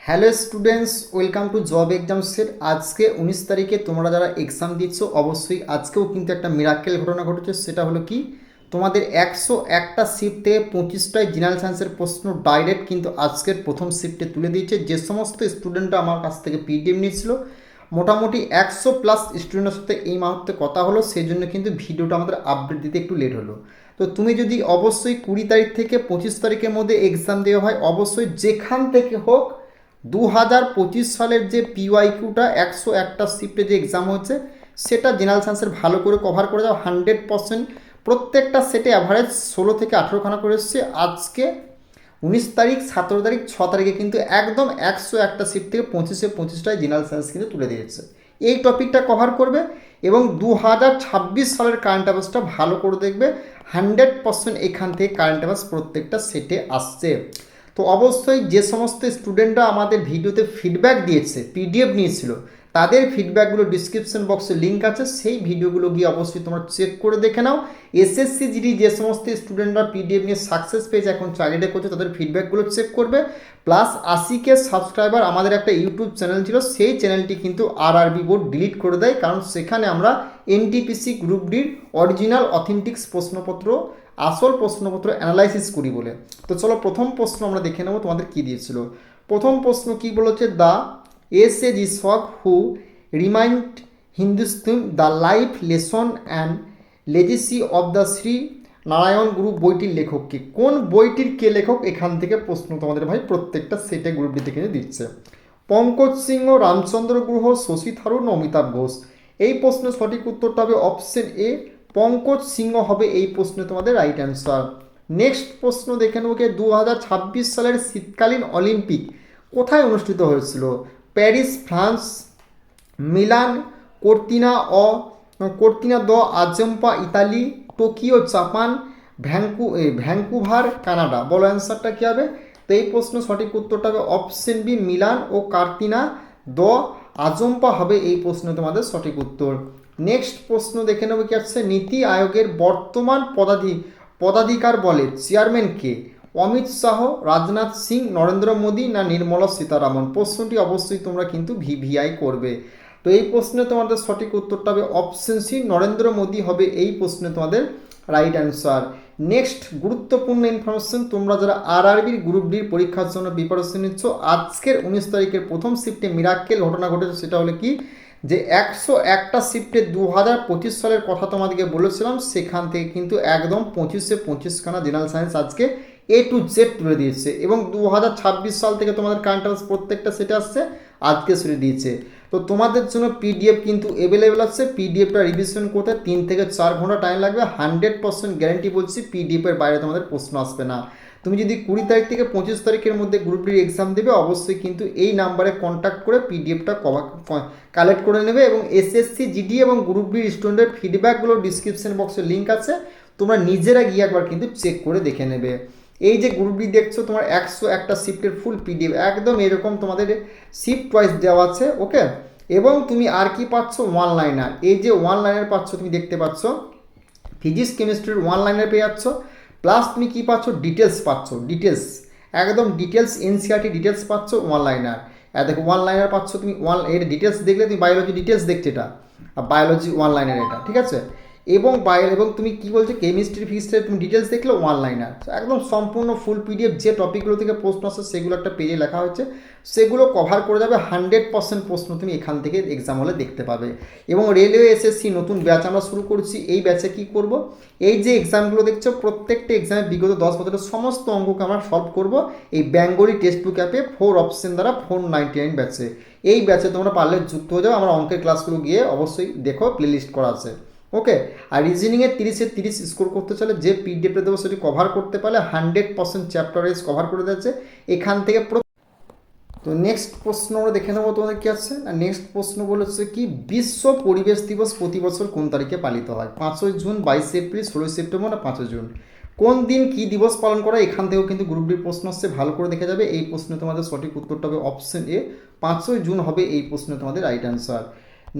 Hello students, welcome to job exam set. আজকে 19 তারিখে তোমরা যারা এক্সাম দিচ্ছ অবশ্যই আজকেও কিন্তু একটা মিরাক্কেল ঘটনা ঘটেছে। সেটা হলো কি, তোমাদের 101টা শিফট থেকে 25টায় জেনারেল সায়েন্সের প্রশ্ন ডাইরেক্ট কিন্তু আজকের প্রথম শিফটে তুলে দিয়েছে। যে সমস্ত স্টুডেন্টরা আমার কাছ থেকে পিডিএফ নিয়েছিল, মোটামুটি 100+ স্টুডেন্টের সাথে এই মুহূর্তে কথা হলো, সেই জন্য কিন্তু ভিডিওটা আমাদের আপডেট দিতে একটু লেট হলো। তো তুমি যদি অবশ্যই 20 তারিখ থেকে 25 তারিখের মধ্যে এক্সাম দেওয়া হয়, অবশ্যই যেখান থেকে হোক 2025 সালের যে পিওয়াইকিউটা 101টা শিফটে যে এক্সাম হচ্ছে সেটা জেনারেল সায়েন্সের ভালো করে কভার করে যাও 100%। প্রত্যেকটা সেটে অ্যাভারেজ 16 থেকে 18খানা করে এসছে। আজকে 19 তারিখ, 17 তারিখ, 6 তারিখে কিন্তু একদম 101টা শিফট থেকে 25টায় জেনারেল সায়েন্স কিন্তু তুলে দিয়েছে। এই টপিকটা কভার করবে এবং 2026 সালের কারেন্ট অ্যাফেয়ার্সটা ভালো করে দেখবে। 100% এখান থেকে কারেন্ট অ্যাফেয়ার্স প্রত্যেকটা সেটে আসছে। তো অবশ্যই যে সমস্ত স্টুডেন্টরা আমাদের ভিডিওতে ফিডব্যাক দিয়েছে, পিডিএফ নিয়েছিল, তাদের ফিডব্যাকগুলো ডিসক্রিপশন বক্সে লিঙ্ক আছে, সেই ভিডিওগুলো গিয়ে অবশ্যই তোমরা চেক করে দেখে নাও। এসএসসি জিডি যে সমস্ত স্টুডেন্টরা পিডিএফ নিয়ে সাকসেস পেয়েছে, এখন চাকরিটা করছে, তাদের ফিডব্যাকগুলো চেক করবে। প্লাস 80K সাবস্ক্রাইবার আমাদের একটা ইউটিউব চ্যানেল ছিল, সেই চ্যানেলটি কিন্তু আরআরবি বোর্ড ডিলিট করে দেয়, কারণ সেখানে আমরা এনটিপিসি গ্রুপ ডির অরিজিনাল অথেন্টিক্স প্রশ্নপত্র, আসল প্রশ্নপত্র অ্যানালাইসিস করি বলে। তো চলো প্রথম প্রশ্ন আমরা দেখে নেব তোমাদের কী দিয়েছিল। প্রথম প্রশ্ন কি বলেছে, দ্য এসএজ ইসক who remind Hindustan the life lesson and legacy of the Sree Narayana Guru বইটির লেখককে। কোন বইটির কে লেখক, এখান থেকে প্রশ্ন তোমাদের ভাই প্রত্যেকটা সেটে গ্রুপ ডি থেকে দিচ্ছে। পঙ্কজ সিংহ, রামচন্দ্র গুহ, শশী থারুর, অমিতাভ ঘোষ। এই প্রশ্নের সঠিক উত্তরটা হবে অপশন এ, পঙ্কজ সিংহ হবে এই প্রশ্নে তোমাদের রাইট অ্যান্সার। নেক্সট প্রশ্ন দেখে নেব, 2026 সালের শীতকালীন অলিম্পিক কোথায় অনুষ্ঠিত হয়েছিল? প্যারিস ফ্রান্স, মিলান, কর্তিনা দ আজম্পা Italy, Tokyo Japan, Vancouver Canada. বলো অ্যান্সারটা কী হবে? তো এই প্রশ্ন সঠিক উত্তরটা হবে অপশন বি, মিলান ও কর্তিনা দ আজম্পা হবে এই প্রশ্ন তোমাদের সঠিক উত্তর। নেক্সট প্রশ্ন দেখে নেব কি আছে, নীতি আয়োগের বর্তমান পদাধিকার বলে চেয়ারম্যান কে? অমিত শাহ, রাজনাথ সিং, নরেন্দ্র মোদী না নির্মলা সীতারামন? প্রশ্নটি অবশ্যই তোমরা কিন্তু ভিভিআই করবে। তো এই প্রশ্নে তোমাদের সঠিক উত্তরটা হবে অপশন সি, নরেন্দ্র মোদী হবে এই প্রশ্নে তোমাদের রাইট অ্যান্সার। নেক্সট গুরুত্বপূর্ণ ইনফরমেশন, তোমরা যারা আরআরবির গ্রুপ ডির পরীক্ষার জন্য প্রিপারেশন নিচ্ছ, আজকের 19 তারিখের প্রথম শিফটে মিরাক্কেল ঘটনা ঘটেছে। সেটা হলো কি, যে 101টা শিফটে 2025 সালের কথা তোমাদেরকে বলেছিলাম, সেখান থেকে কিন্তু একদম 25খানা জেনারেল সায়েন্স আজকে এ টু জেড তুলে দিয়েছে। এবং 2026 সাল থেকে তোমাদের কারেন্ট অ্যাফেয়ার্স প্রত্যেকটা সেটে আসছে, আজকে শুরু দিয়েছে। তো তোমাদের জন্য পিডিএফ কিন্তু অ্যাভেলেবেল আছে। পিডিএফটা রিভিশন করতে 3 থেকে 4 ঘন্টা টাইম লাগবে। 100% গ্যারেন্টি বলছি, পিডিএফের বাইরে তোমাদের প্রশ্ন আসবে না। তুমি যদি 20 তারিখ থেকে 25 তারিখের মধ্যে গ্রুপ ডির এক্সাম দেবে, অবশ্যই কিন্তু এই নাম্বারে কন্ট্যাক্ট করে পিডিএফটা কালেক্ট করে নেবে। এবং এসএসসি জিডি এবং গ্রুপ ডির স্টুডেন্টের ফিডব্যাকগুলো ডিসক্রিপশন বক্সে লিঙ্ক আছে, তোমরা নিজেরা গিয়ে একবার কিন্তু চেক করে দেখে নেবে। এই যে গ্রুপ ডি দেখছো, তোমার 101টা শিফটের ফুল পিডিএফ একদম এরকম তোমাদের শিফট ওয়াইজ দেওয়া আছে, ওকে। এবং তুমি আর কি পাচ্ছ, ওয়ান লাইনার। এই যে ওয়ান লাইনার পাচ্ছ, তুমি দেখতে পাচ্ছ ফিজিক্স কেমিস্ট্রির ওয়ান লাইনার পেয়ে যাচ্ছ। প্লাস তুমি কী পাচ্ছ, ডিটেলস পাচ্ছ, ডিটেলস একদম ডিটেলস, এনসিআরটি ডিটেলস পাচ্ছ ওয়ান লাইনার। দেখো ওয়ান লাইনার পাচ্ছ তুমি, এর ডিটেলস দেখলে তুমি বায়োলজি ডিটেলস দেখছো, এটা বায়োলজি ওয়ান লাইনার এটা, ঠিক আছে। এবং তুমি কী বলছো, কেমিস্ট্রি ফিজিক্সের তুমি ডিটেলস দেখলে ওয়ান লাইনার, একদম সম্পূর্ণ ফুল পিডিএফ। যে টপিকগুলো থেকে প্রশ্ন আসছে সেগুলো একটা পেজে লেখা হয়েছে, সেগুলো কভার করে যাবে। 100% প্রশ্ন তুমি এখান থেকে এক্সাম হলে দেখতে পাবে। এবং রেলওয়ে এসএসসি নতুন ব্যাচ আমরা শুরু করছি। এই ব্যাচে কী করব, এই যে এক্সামগুলো দেখছো প্রত্যেকটা এক্সামে বিগত 10 বছরের সমস্ত অঙ্ককে আমরা সলভ করব এই বেঙ্গলি টেক্সট বুক অ্যাপে 4 অপশন দ্বারা 499 ব্যাচে। এই ব্যাচে তোমরা পারলে যুক্ত হয়ে যাও। আমরা অঙ্কের ক্লাসগুলো গিয়ে অবশ্যই দেখো, প্লেলিস্ট করা আছে, ওকে। আর রিজনিংয়ে 30-এ 30 স্কোর করতে চাইলে যে পিডিএফটা দেবো সেটি কভার করতে পারলে 100% চ্যাপ্টার ওয়াইজ কভার করে দিচ্ছে এখান থেকে। তো নেক্সট প্রশ্ন আমরা দেখে নেবো তোমাদের কী আছে। আর নেক্সট প্রশ্ন বলেছে কি, বিশ্ব পরিবেশ দিবস প্রতি বছর কোন তারিখে পালিত হয়? 5ই জুন, 22শে এপ্রিল, 16ই সেপ্টেম্বর না 5ই জুন? কোন দিন কী দিবস পালন করা, এখান থেকেও কিন্তু গ্রুপ ডির প্রশ্ন আসছে, ভালো করে দেখে যাবে। এই প্রশ্নে তোমাদের সঠিক উত্তরটা হবে অপশন এ, 5ই জুন হবে এই প্রশ্নে তোমাদের রাইট অ্যান্সার।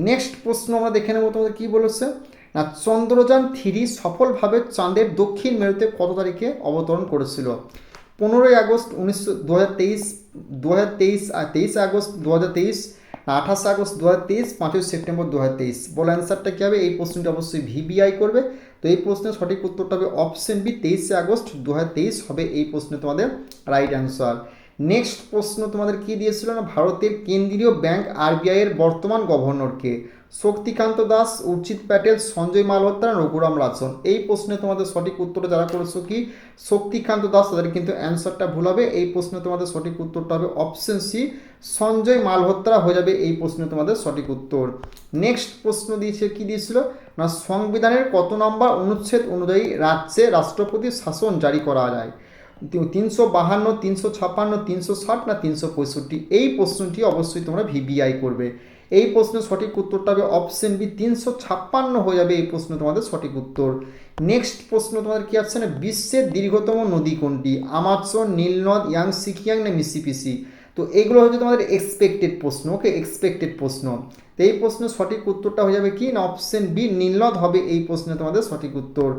নেক্সট প্রশ্ন আমরা দেখে নেবো তোমাদের কী বলেছে না, চন্দ্রযান 3 সফলভাবে চাঁদের দক্ষিণ মেরুতে কত তারিখে অবতরণ করেছিল? 15 আগস্ট 2023, 23 আগস্ট 2023, 28 আগস্ট 2023, 5 সেপ্টেম্বর 2023। বলো অ্যান্সারটা কী হবে? এই প্রশ্নটি অবশ্যই ভিবিআই করবে। তো এই প্রশ্নের সঠিক উত্তরটা হবে অপশন বি, 23 আগস্ট 2023 হবে এই প্রশ্নে তোমাদের রাইট অ্যান্সার। নেক্সট প্রশ্ন তোমাদের কি দিয়েছিল না, ভারতের কেন্দ্রীয় ব্যাংক আরবিআই এর বর্তমান গভর্নরকে? শক্তিকান্ত দাস, উর্জিত প্যাটেল, সঞ্জয় মালহোত্রা, রঘুরাম রাজন। এই প্রশ্নে তোমাদের সঠিক উত্তরটা যারা করেছো কি শক্তিকান্ত দাস, তাদের কিন্তু অ্যান্সারটা ভুল হবে। এই প্রশ্নে তোমাদের সঠিক উত্তরটা হবে অপশন সি, সঞ্জয় মালহোত্রা হয়ে যাবে এই প্রশ্নে তোমাদের সঠিক উত্তর। নেক্সট প্রশ্ন দিয়েছে কি দিয়েছিল না, সংবিধানের কত নম্বর অনুচ্ছেদ অনুযায়ী রাজ্যে রাষ্ট্রপতির শাসন জারি করা যায়? 352, 356, 360 না 365? এই প্রশ্নটি অবশ্যই তোমরা ভিবিআই করবে। এই প্রশ্নের সঠিক উত্তরটা হবে অপশন বি, 356 হয়ে যাবে এই প্রশ্ন তোমাদের সঠিক উত্তর। নেক্সট প্রশ্ন তোমাদের কি আসছে না, বিশ্বের দীর্ঘতম নদী কোনটি? আমাজন, নীলনদ, ইয়াংসি কিয়াং না মিসিসিপি? তো এগুলো হচ্ছে তোমাদের এক্সপেক্টেড প্রশ্ন। ওকে, এক্সপেক্টেড প্রশ্ন। তো এই প্রশ্নের সঠিক উত্তরটা হয়ে যাবে কি না, অপশন বি, নীলনদ হবে এই প্রশ্নে তোমাদের সঠিক উত্তর।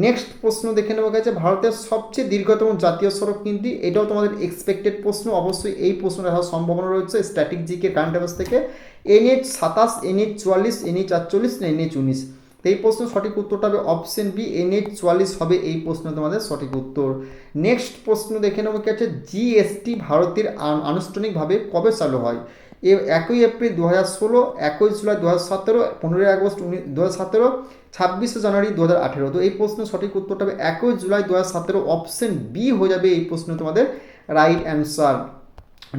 নেক্সট প্রশ্ন দেখে নেওয়া গেছে, ভারতের সবচেয়ে দীর্ঘতম জাতীয় সড়ক কোনটি? এটাও তোমাদের এক্সপেক্টেড প্রশ্ন। অবশ্যই এই প্রশ্নটা আসার সম্ভাবনা রয়েছে স্ট্যাটিক জিকে কারেন্ট অ্যাফেয়ার্স থেকে। NH 27, NH 44, NH 48 না NH 19? তো এই প্রশ্নের সঠিক উত্তরটা হবে অপশন বি, NH 44 হবে এই প্রশ্ন তোমাদের সঠিক উত্তর। নেক্সট প্রশ্ন দেখে নেবো কি আছে, জিএসটি ভারতের আনুষ্ঠানিকভাবে কবে চালু হয়? 1 এপ্রিল 2016, 21 জুলাই 2017, 15 আগস্ট 2017, 26 জানুয়ারি 2018? তো এই প্রশ্নের সঠিক উত্তরটা হবে 21 জুলাই 2017, অপশন বি হয়ে যাবে এই প্রশ্ন তোমাদের রাইট অ্যান্সার।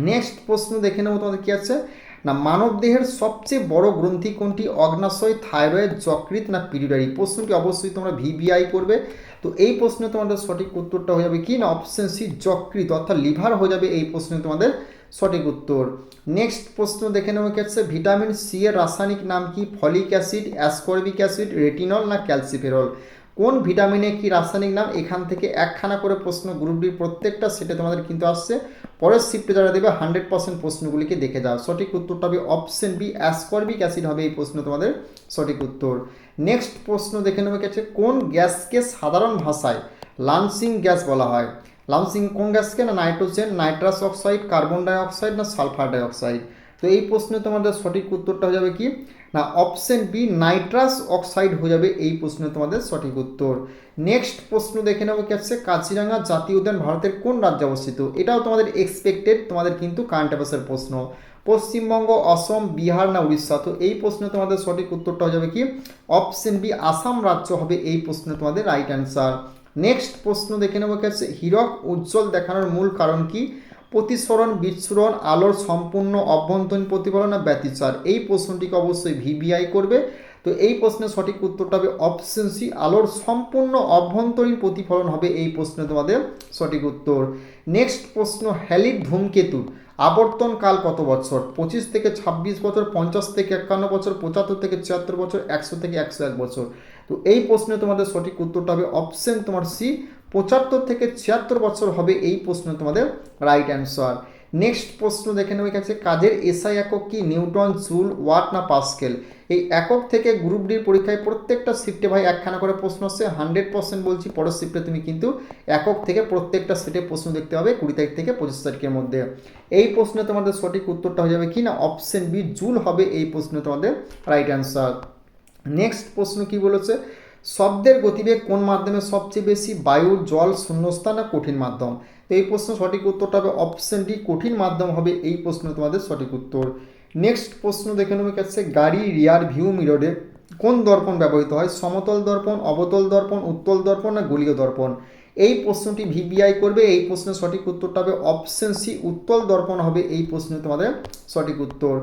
নেক্সট প্রশ্ন দেখে নেবো তোমাদের কি আছে না, মানবদেহের সবচেয়ে বড় গ্রন্থি কোনটি? অগ্নাশয়, থাইরয়েড, যকৃৎ না পিটুইটারি? প্রশ্নটি অবশ্যই তোমরা ভিবিআই করবে। তো এই প্রশ্নে তোমাদের সঠিক উত্তরটা হয়ে যাবে কি না, অপশন সি, যকৃৎ অর্থাৎ লিভার হয়ে যাবে এই প্রশ্নে তোমাদের সঠিক উত্তর। নেক্সট প্রশ্ন দেখে নেওয়া হচ্ছে, ভিটামিন সি এর রাসায়নিক নাম কি? Folic acid, ascorbic acid, retinol না ক্যালসিফেরল? কোন ভিটামিনে কি রাসায়নিক নাম? এখান থেকে একখানা করে প্রশ্ন গ্রুপ ডির প্রত্যেকটা সেটে তোমাদের কিন্তু আসছে। পরের শিফটে যারা দেবে 100% প্রশ্নগুলিকে দেখে যাও। সঠিক উত্তরটা হবে অপশন বি, অ্যাসকর্বিক অ্যাসিড হবে এই প্রশ্ন তোমাদের সঠিক উত্তর। নেক্সট প্রশ্ন দেখে নেওয়া গেছে, কোন গ্যাসকে সাধারণ ভাষায় লানসিং গ্যাস বলা হয়? লানসিং কোন গ্যাসকে না, nitrogen, nitrous oxide, carbon dioxide না সালফার ডাইঅক্সাইড? তো এই প্রশ্নে তোমাদের সঠিক উত্তরটা হয়ে যাবে কি না, অপশন বি, নাইট্রাস অক্সাইড হয়ে যাবে এই প্রশ্নে তোমাদের সঠিক উত্তর। নেক্সট প্রশ্ন দেখে নেবো কি আছে, কাজিরাঙ্গা জাতীয় উদ্যান ভারতের কোন রাজ্যে অবস্থিত? এটাও তোমাদের এক্সপেক্টেড তোমাদের কিন্তু কারেন্ট অ্যাফেয়ার্সের প্রশ্ন। পশ্চিমবঙ্গ, অসম, বিহার না উড়িষ্যা? তো এই প্রশ্নে তোমাদের সঠিক উত্তরটা হয়ে যাবে কি, অপশন বি, আসাম রাজ্য হবে এই প্রশ্নে তোমাদের রাইট অ্যান্সার। নেক্সট প্রশ্ন দেখে নেবো কি আছে, হীরক উজ্জ্বল দেখানোর মূল কারণ কি? প্রতিসরণ, বিচ্ছুরণ, আলোর সম্পূর্ণ অভ্যন্তরীণ প্রতিফলন না ব্যতিচার? এই প্রশ্নটিকে অবশ্যই ভিবিআই করবে। তো এই প্রশ্নের সঠিক উত্তরটা হবে অপশন সি, আলোর সম্পূর্ণ অভ্যন্তরীণ প্রতিফলন হবে এই প্রশ্নে তোমাদের সঠিক উত্তর। নেক্সট প্রশ্ন, হ্যালির ধূমকেতুর আবর্তন কাল কত বছর? 25 থেকে 26 বছর, 50 থেকে 51 বছর, 75 থেকে 76 বছর, 100 থেকে 101 বছর? তো এই প্রশ্নে তোমাদের সঠিক উত্তরটা হবে অপশন তোমার সি, 75 থেকে 76 বছর হবে এই প্রশ্ন তোমাদের রাইট অ্যান্সার। নেক্সট প্রশ্ন দেখে নেবে কাছে, কাজের এসআই একক কি? নিউটন, জুল, ওয়াট না পাস্কেল? এই একক থেকে গ্রুপ ডির পরীক্ষায় প্রত্যেকটা শিফটে ভাই একখানা করে প্রশ্ন আসছে। 100% বলছি, পরের শিফটে তুমি কিন্তু একক থেকে প্রত্যেকটা সেটে প্রশ্ন দেখতে হবে 20 তারিখ থেকে 25 তারিখের মধ্যে। এই প্রশ্নে তোমাদের সঠিক উত্তরটা হয়ে যাবে কি না, অপশন বি, জুল হবে এই প্রশ্নে তোমাদের রাইট অ্যান্সার। নেক্সট প্রশ্ন কি বলেছে, শব্দের গতিবেগ কোন মাধ্যমে সবচেয়ে বেশি? বায়ু, জল, শূন্যস্থান না কঠিন মাধ্যম? তো এই প্রশ্ন সঠিক উত্তরটা হবে অপশন ডি, কঠিন মাধ্যম হবে এই প্রশ্ন তোমাদের সঠিক উত্তর। নেক্সট প্রশ্ন দেখে নেবে কাছে, গাড়ি রিয়ার ভিউ মিররে কোন দর্পণ ব্যবহৃত হয়? সমতল দর্পণ, অবতল দর্পণ, উত্তল দর্পণ না গোলীয় দর্পণ? এই প্রশ্নটি ভিবিআই করবে। এই প্রশ্নের সঠিক উত্তরটা হবে অপশন সি, উত্তল দর্পণ হবে এই প্রশ্নে তোমাদের সঠিক উত্তর।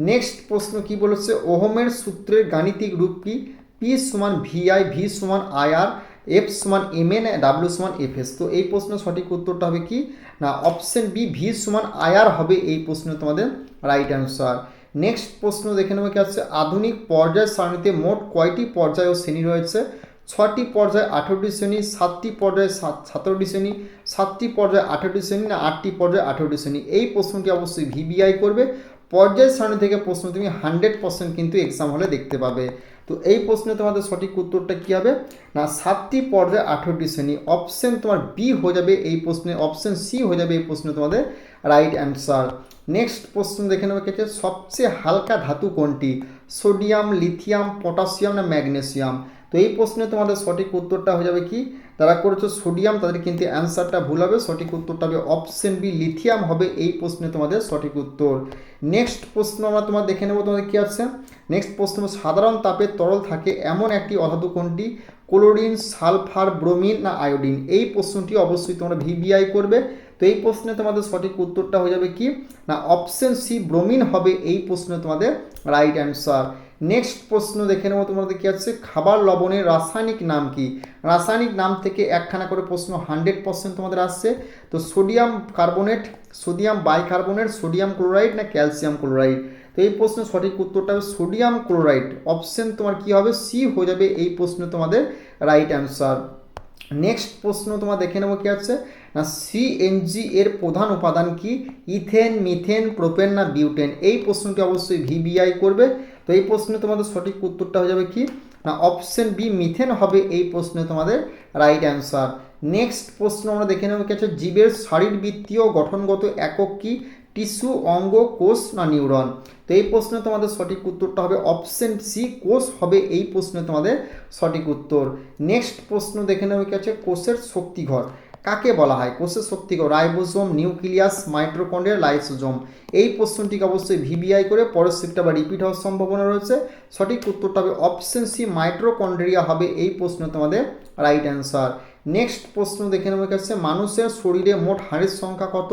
নেক্সট প্রশ্ন কি বলেছে, ওহমের সূত্রের গাণিতিক রূপ কি? পি সমান ভিআই, ভি সমান আইআর, এফ সমান এমএন, ডাব্লিউ সমান এফএস? তো এই প্রশ্নের সঠিক উত্তরটা হবে কি না, অপশন বি, ভি সমান আইআর হবে এই প্রশ্নে তোমাদের রাইট অ্যান্সার। নেক্সট প্রশ্ন দেখে নেবে কি আছে, আধুনিক পর্যায় সারণীতে মোট কয়টি পর্যায় ও শ্রেণী রয়েছে? 6টি পর্যায়ে 18টি শ্রেণী, 7টি পর্যায়ে 17টি শ্রেণী, 7টি পর্যায়ে 18টি শ্রেণী না 8টি পর্যায়ে 18টি শ্রেণী? এই প্রশ্নটি অবশ্যই ভিবিআই করবে। পর্যায় সারণী থেকে প্রশ্ন তুমি 100% কিন্তু এক্সাম হলে দেখতে পাবে। তো এই প্রশ্নে তোমাদের সঠিক উত্তরটা কী হবে না 7টি পর্যায় 18টি শ্রেণী, অপশন তোমার বি হয়ে যাবে এই প্রশ্নে, অপশন সি হয়ে যাবে এই প্রশ্নে তোমাদের রাইট অ্যান্সার। নেক্সট প্রশ্ন দেখে নেবো কি আছে, সবচেয়ে হালকা ধাতু কোনটি? সোডিয়াম, লিথিয়াম, পটাশিয়াম না ম্যাগনেসিয়াম? তো এই প্রশ্নে তোমাদের সঠিক উত্তরটা হয়ে যাবে কি, যারা করেছো সোডিয়াম তাদের কিন্তু অ্যান্সারটা ভুল হবে, সঠিক উত্তরটা হবে অপশন বি লিথিয়াম হবে এই প্রশ্নে তোমাদের সঠিক উত্তর। নেক্সট প্রশ্ন আমরা তোমার দেখে নেবো তোমাদের কী আছে। নেক্সট প্রশ্ন, সাধারণ তাপে তরল থাকে এমন একটি অধাতু কোনটি? ক্লোরিন, সালফার, ব্রোমিন না আয়োডিন? এই প্রশ্নটি অবশ্যই তোমরা ভিভিআই করবে। তো এই প্রশ্নে তোমাদের সঠিক উত্তরটা হয়ে যাবে কি না অপশন সি ব্রোমিন হবে এই প্রশ্নে তোমাদের রাইট অ্যান্সার। নেক্সট প্রশ্ন দেখে নেবো তোমাদের কি আছে, খাবার লবণের রাসায়নিক নাম কি? রাসায়নিক নাম থেকে একখানা করে প্রশ্ন 100% তোমাদের আসছে। তো sodium carbonate, sodium bicarbonate, sodium chloride না ক্যালসিয়াম ক্লোরাইড? তো এই প্রশ্নের সঠিক উত্তরটা হবে সোডিয়াম ক্লোরাইড, অপশন তোমার কি হবে সি হয়ে যাবে এই প্রশ্নে তোমাদের রাইট অ্যান্সার। নেক্সট প্রশ্ন তোমার দেখে নেবো কি আছে না সিএনজি এর প্রধান উপাদান কি? ইথেন, মিথেন, প্রোপেন না বিউটেন? এই প্রশ্নটি অবশ্যই ভিভিআই করবে। তো এই প্রশ্নে তোমাদের সঠিক উত্তরটা হয়ে যাবে কি না অপশন বি মিথেন হবে এই প্রশ্নে তোমাদের রাইট অ্যান্সার। নেক্সট প্রশ্ন আমরা দেখে নেবো কি আছে, জীবের শারীরবৃত্তীয় গঠনগত একক কি? টিস্যু, অঙ্গ, কোষ না নিউরন? তো এই প্রশ্নে তোমাদের সঠিক উত্তরটা হবে অপশন সি কোষ হবে এই প্রশ্নে তোমাদের সঠিক উত্তর। নেক্সট প্রশ্ন দেখে নেবো কি আছে, কোষের শক্তিঘর কাকে বলা হয়? কোষের শক্তিঘর রাইবোজোম, নিউক্লিয়াস, মাইটোকন্ড্রিয়া, লাইসোজোম? এই প্রশ্নটিকে অবশ্যই ভিভিআই করে পরের শিফটে আবার রিপিট হওয়ার সম্ভাবনা রয়েছে। সঠিক উত্তরটা হবে অপশন সি মাইটোকন্ড্রিয়া হবে এই প্রশ্ন তোমাদের রাইট অ্যান্সার। নেক্সট প্রশ্ন দেখে নেবো কাছে, মানুষের শরীরে মোট হাড়ের সংখ্যা কত?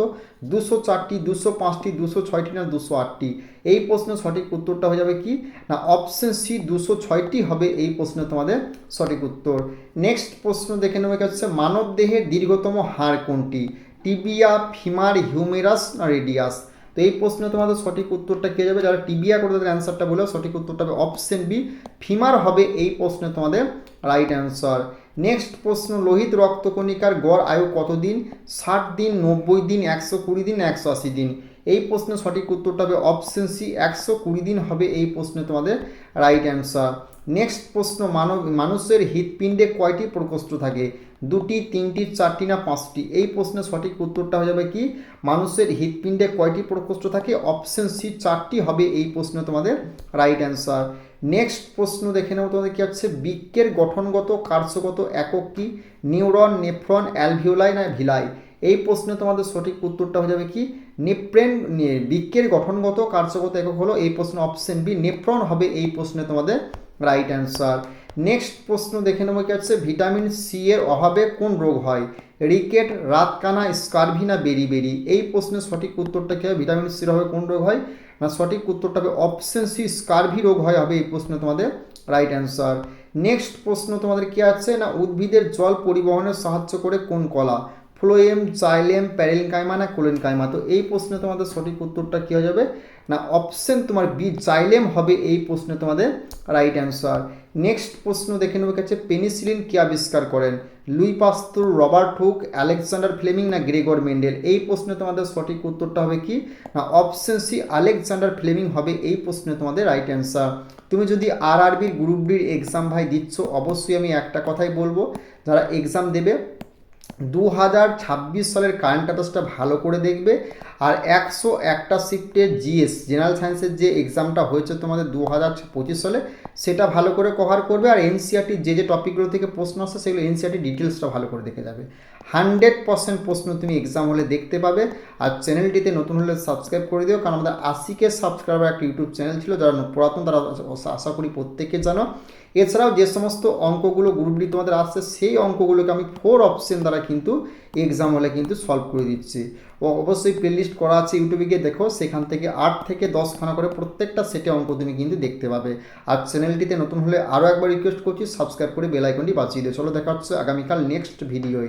204টি, 205টি, 206টি না 208টি? এই প্রশ্নের সঠিক উত্তরটা হয়ে যাবে কি না অপশন সি 206টি হবে এই প্রশ্নে তোমাদের সঠিক উত্তর। নেক্সট প্রশ্ন দেখে নেবো কাছে, মানব দেহের দীর্ঘতম হাড় কোনটি? টিবিয়া, ফিমার, হিউমেরাস না রেডিয়াস? তো এই প্রশ্নে তোমাদের সঠিক উত্তরটা কে যাবে, যারা টিবিয়া করে তাদের অ্যান্সারটা বলে সঠিক উত্তরটা হবে অপশন বি ফিমার হবে এই প্রশ্নে তোমাদের রাইট অ্যান্সার। নেক্সট প্রশ্ন, লোহিত রক্তকণিকার গড় আয়ু কতদিন? 60 দিন, 90 দিন, 120 দিন, 180 দিন? এই প্রশ্নের সঠিক উত্তরটা হবে অপশন সি 120 দিন হবে এই প্রশ্নে তোমাদের রাইট অ্যান্সার। নেক্সট প্রশ্ন, মানুষের হৃৎপিণ্ডে কয়টি প্রকোষ্ঠ থাকে? 2টি, 3টি, 4টি না 5টি? এই প্রশ্নের সঠিক উত্তরটা হয়ে যাবে কি মানুষের হৃৎপিণ্ডে কয়টি প্রকোষ্ঠ থাকে? অপশন সি 4টি হবে এই প্রশ্নে তোমাদের রাইট অ্যান্সার। নেক্সট প্রশ্ন দেখে নেব তোমাদের কি আছে, বৃক্কের গঠনগত কার্যগত একক কি? নিউরন, নেফ্রন, অ্যালভিওলাই না ভিলাই? এই প্রশ্নে তোমাদের সঠিক উত্তরটা হয়ে যাবে কি নেফ্রন। বৃক্কের গঠনগত কার্যগত একক হলো এই প্রশ্ন অপশন বি নেফ্রন হবে এই প্রশ্নে তোমাদের রাইট অ্যান্সার। নেক্সট প্রশ্ন দেখে নেবো কি আছে, ভিটামিন সি এর অভাবে কোন রোগ হয়? রিকেট, রাতকানা, স্কারভি না বেরিবেরি? এই প্রশ্নের সঠিক উত্তরটা কি হবে, ভিটামিন সির অভাবে কোন রোগ হয় না সঠিক উত্তরটা হবে অপশন সি স্কারভি রোগ হয় হবে এই প্রশ্নে তোমাদের রাইট অ্যান্সার। নেক্সট প্রশ্ন তোমাদের কি আছে না উদ্ভিদের জল পরিবহনে সাহায্য করে কোন কলা? ফ্লোয়েম, জাইলেম, প্যারেনকাইমা না কোলেনকাইমা? তো এই প্রশ্নে তোমাদের সঠিক উত্তরটা কী হয়ে যাবে না অপশন তোমার বি জাইলেম হবে এই প্রশ্নে তোমাদের রাইট অ্যান্সার। নেক্সট প্রশ্ন দেখে নেবো কাছে, পেনিসিলিন কে আবিষ্কার করেন? Louis Pasteur, Robert Hooke, Alexander Fleming না গ্রেগর মেন্ডেল? এই প্রশ্নে তোমাদের সঠিক উত্তরটা হবে কি না অপশন সি আলেকজান্ডার ফ্লেমিং হবে এই প্রশ্নে তোমাদের রাইট অ্যান্সার। তুমি যদি আরআরবির গ্রুপ ডির এক্সাম ভাই দিচ্ছ, অবশ্যই আমি একটা কথাই বলবো, যারা এক্সাম দেবে 2026 সালের কারেন্ট অ্যাফেয়ার্সটা ভালো করে দেখবে। আর 101টা শিফটের জিএস জেনারেল সায়েন্সের যে এক্সামটা হয়েছে তোমাদের 2025 সালে সেটা ভালো করে কভার করবে। আর এনসিআরটির যে টপিকগুলো থেকে প্রশ্ন আসছে সেগুলো এনসিআরটি ডিটেলসটা ভালো করে দেখে যাবে। 100% প্রশ্ন তুমি এক্সাম হলে দেখতে পাবে। আর চ্যানেলটিতে নতুন হলে সাবস্ক্রাইব করে দিও, কারণ আমাদের 80K সাবস্ক্রাইবার একটা ইউটিউব চ্যানেল ছিল, যারা পুরাতন তারা আশা করি প্রত্যেকে জানো। এছাড়াও যে সমস্ত অঙ্কগুলো গ্রুপ ডি তোমাদের আসছে সেই অঙ্কগুলোকে আমি 4 অপশন দ্বারা কিন্তু এক্সাম হলে কিন্তু সলভ করে দিচ্ছি। ও অবশ্যই প্লেলিস্ট করা আছে, ইউটিউবে গিয়ে দেখো, সেখান থেকে 8 থেকে 10 খানা করে প্রত্যেকটা সেটে অঙ্ক তুমি কিন্তু দেখতে পাবে। আর চ্যানেলটিতে নতুন হলে আরও একবার রিকোয়েস্ট করছি সাবস্ক্রাইব করে বেল আইকনটি বাজিয়ে দিও। চলো দেখা হচ্ছে আগামীকাল নেক্সট ভিডিওয়।